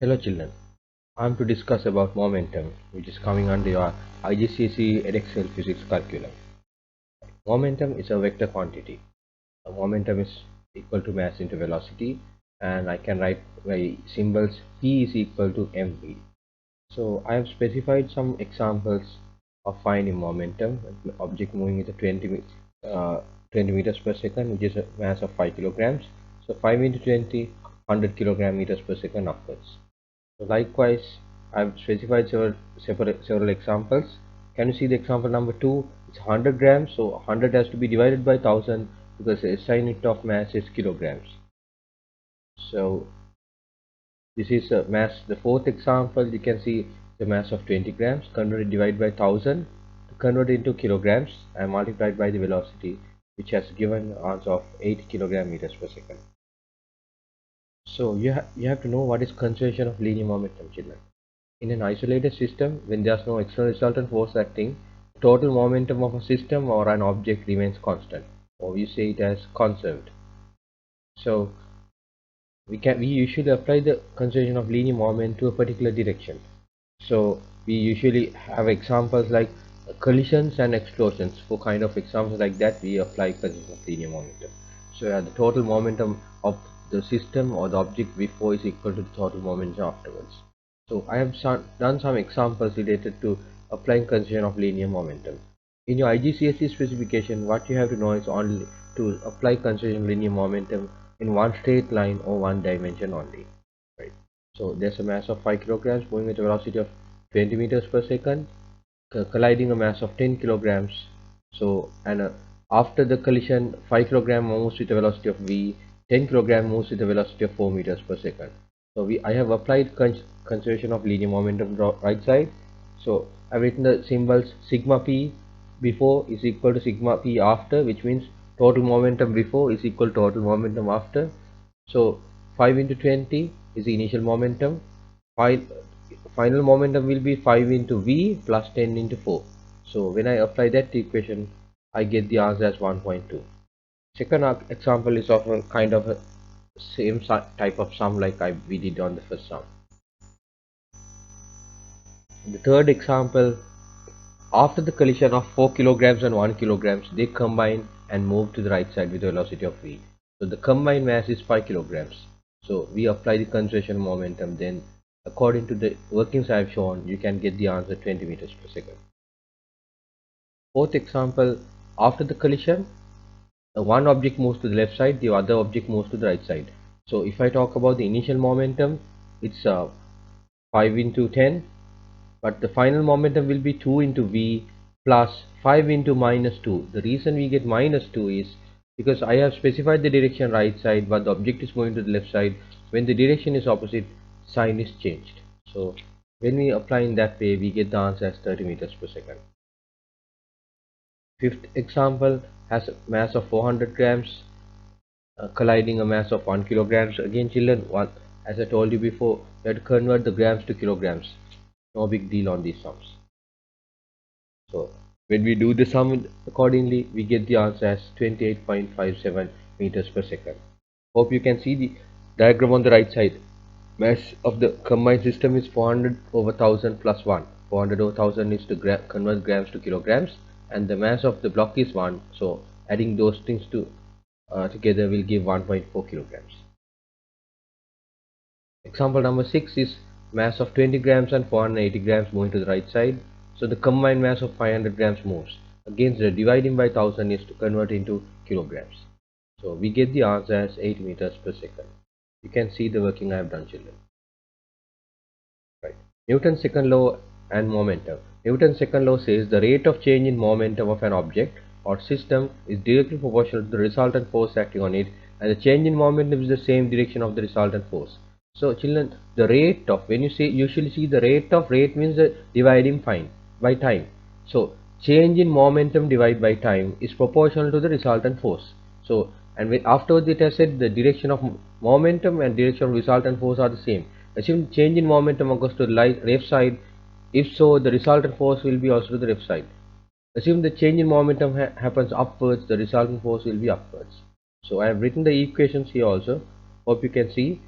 Hello children, I am to discuss about momentum which is coming under your IGCSE Edexcel Physics curriculum. Momentum is a vector quantity. Momentum is equal to mass into velocity, and I can write by symbols P is equal to mv. So I have specified some examples of finding momentum. An object moving with a 20 meters per second, which is a mass of 5 kilograms. So 5 into 20, 100 kilogram meters per second upwards. So likewise, I've specified several examples. Can you see the example number 2? It's 100 grams, so 100 has to be divided by 1000 because the SI unit of mass is kilograms. So this is a mass. The fourth example, you can see the mass of 20 grams converted divided by 1000 to convert into kilograms and multiplied by the velocity, which has given answer of 8 kilogram meters per second. So you have to know what is conservation of linear momentum, children. In an isolated system, when there is no external resultant force acting, total momentum of a system or an object remains constant, or we say it as conserved. So we usually apply the conservation of linear moment to a particular direction. So we usually have examples like collisions and explosions. For kind of examples like that, we apply conservation of linear momentum. So the total momentum of the system or the object before is equal to the total momentum afterwards. So I have done some examples related to applying conservation of linear momentum. In your IGCSE specification, what you have to know is only to apply conservation of linear momentum in one straight line or one dimension only. Right. So there's a mass of 5 kilograms moving with a velocity of 20 meters per second, colliding a mass of 10 kilograms. So after the collision, 5 kilogram moves with a velocity of v, 10 kilogram moves with a velocity of 4 meters per second. So I have applied conservation of linear momentum right side. So I've written the symbols sigma p before is equal to sigma p after, which means total momentum before is equal to total momentum after. So 5 into 20 is the initial momentum. Final momentum will be 5 into v plus 10 into 4. So when I apply that equation, I get the answer as 1.2. Second example is of a kind of a same type of sum like we did on the first sum. The third example, after the collision of 4 kilograms and 1 kilograms, they combine and move to the right side with a velocity of v. So the combined mass is 5 kilograms. So we apply the conservation momentum, then according to the workings I have shown, you can get the answer 20 meters per second. Fourth example, after the collision, one object moves to the left side, the other object moves to the right side. So if I talk about the initial momentum, it's 5 into 10, but the final momentum will be 2 into v plus 5 into minus 2. The reason we get minus 2 is because I have specified the direction right side, but the object is moving to the left side. When the direction is opposite, sign is changed. So when we apply in that way, we get the answer as 30 meters per second. Fifth example has a mass of 400 grams colliding a mass of 1 kilograms. Again children, as I told you before, you have to convert the grams to kilograms. No big deal on these sums. So when we do the sum accordingly, we get the answer as 28.57 meters per second. Hope you can see the diagram on the right side. Mass of the combined system is 400 over 1000 plus 1. 400 over 1000 is to convert grams to kilograms, and the mass of the block is 1. So adding those things together will give 1.4 kilograms. Example number 6 is mass of 20 grams and 480 grams moving to the right side. So the combined mass of 500 grams moves. Again, the dividing by 1000 is to convert into kilograms. So we get the answer as 8 meters per second. You can see the working I have done, children. Right. Newton's second law and momentum. Newton's second law says the rate of change in momentum of an object or system is directly proportional to the resultant force acting on it, and the change in momentum is the same direction of the resultant force. So children, the rate of, when you say, usually see the rate means the dividing by time. So change in momentum divided by time is proportional to the resultant force. So and afterwards it has said the direction of momentum and direction of resultant force are the same. Assume change in momentum occurs to the left side. If so, the resultant force will be also to the left side. Assume the change in momentum happens upwards, the resultant force will be upwards. So I have written the equations here also. Hope you can see.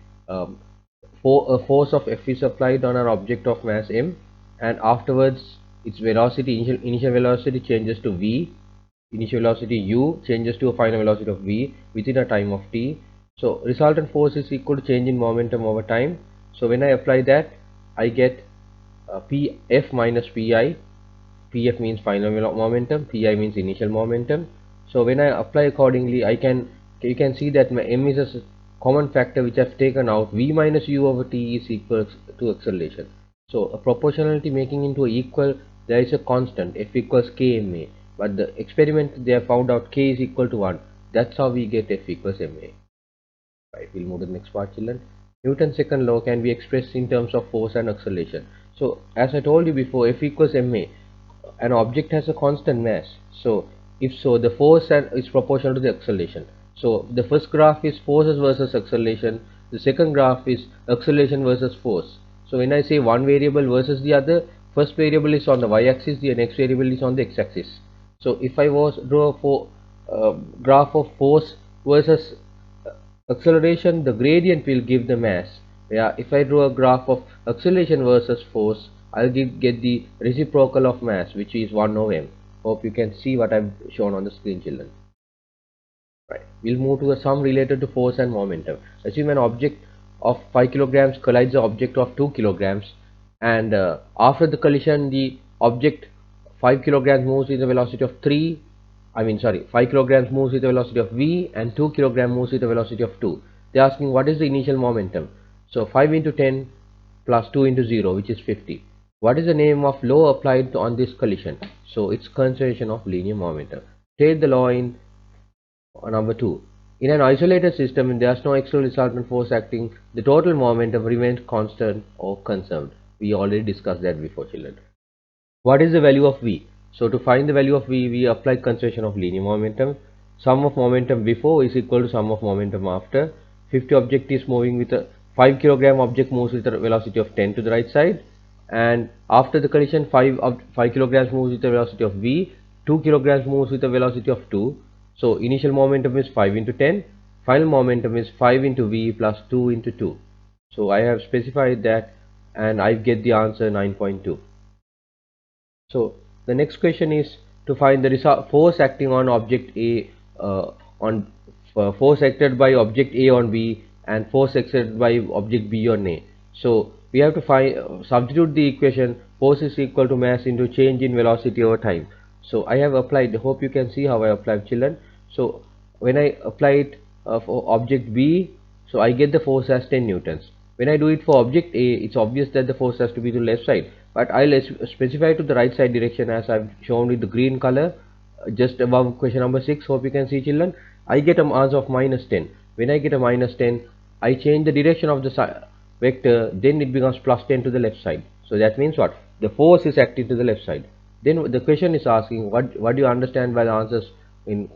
a force of F is applied on an object of mass m, and afterwards its velocity, initial velocity changes to v, initial velocity u changes to a final velocity of v within a time of t. So resultant force is equal to change in momentum over time. So when I apply that, I get Pf minus Pi. Pf means final momentum, Pi means initial momentum. So when I apply accordingly, you can see that my m is a common factor which I've taken out. V minus u over t is equal to acceleration. So a proportionality making into a equal, there is a constant F equals kma, but the experiment they have found out k is equal to 1. That's how we get F equals ma. Right, we'll move to the next part, children. Newton's second law can be expressed in terms of force and acceleration. So as I told you before, F equals ma. An object has a constant mass. So if so, the force is proportional to the acceleration. So the first graph is forces versus acceleration. The second graph is acceleration versus force. So when I say one variable versus the other, first variable is on the y-axis, the next variable is on the x-axis. So if I was draw a graph of force versus acceleration, the gradient will give the mass. Yeah, if I draw a graph of acceleration versus force, I'll get the reciprocal of mass, which is 1 over m. Hope you can see what I've shown on the screen, children. Right. We'll move to a sum related to force and momentum. Assume an object of 5 kilograms collides an object of 2 kilograms, and after the collision, the object 5 kilograms moves with a velocity of 5 kilograms moves with a velocity of v, and 2 kilograms moves with a velocity of 2. They're asking what is the initial momentum. So 5 into 10 plus 2 into 0, which is 50. What is the name of law applied on this collision? So it's conservation of linear momentum. State the law in number 2. In an isolated system, if there is no external resultant force acting, the total momentum remains constant or conserved. We already discussed that before, children. What is the value of v? So to find the value of v, we apply conservation of linear momentum. Sum of momentum before is equal to sum of momentum after. 50 object is moving with a 5 kilogram object moves with a velocity of 10 to the right side, and after the collision 5 kilograms moves with a velocity of v, 2 kilograms moves with a velocity of 2. So initial momentum is 5 into 10, final momentum is 5 into v plus 2 into 2. So I have specified that, and I get the answer 9.2. So the next question is to find the force acting on object A, on force acted by object A on B, and force exerted by object B on A. So we have to find substitute the equation force is equal to mass into change in velocity over time. So I have applied. Hope you can see how I applied, children. So when I apply it for object B, so I get the force as 10 newtons. When I do it for object A, it's obvious that the force has to be to the left side, but I'll specify to the right side direction as I've shown with the green color just above question number 6. Hope you can see, children. I get a answer of minus 10. When I get a minus 10, I change the direction of the vector, then it becomes plus 10 to the left side. So that means what? The force is acting to the left side. Then the question is asking what do you understand by the answers in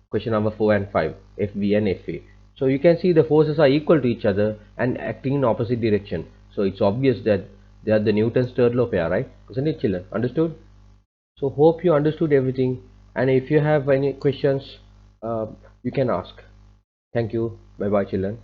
question number 4 and 5, FB and FA. So you can see the forces are equal to each other and acting in opposite direction. So it's obvious that they are the Newton's third law pair, right? Isn't it, children? Understood? So hope you understood everything, and if you have any questions, you can ask. Thank you. Bye bye, children.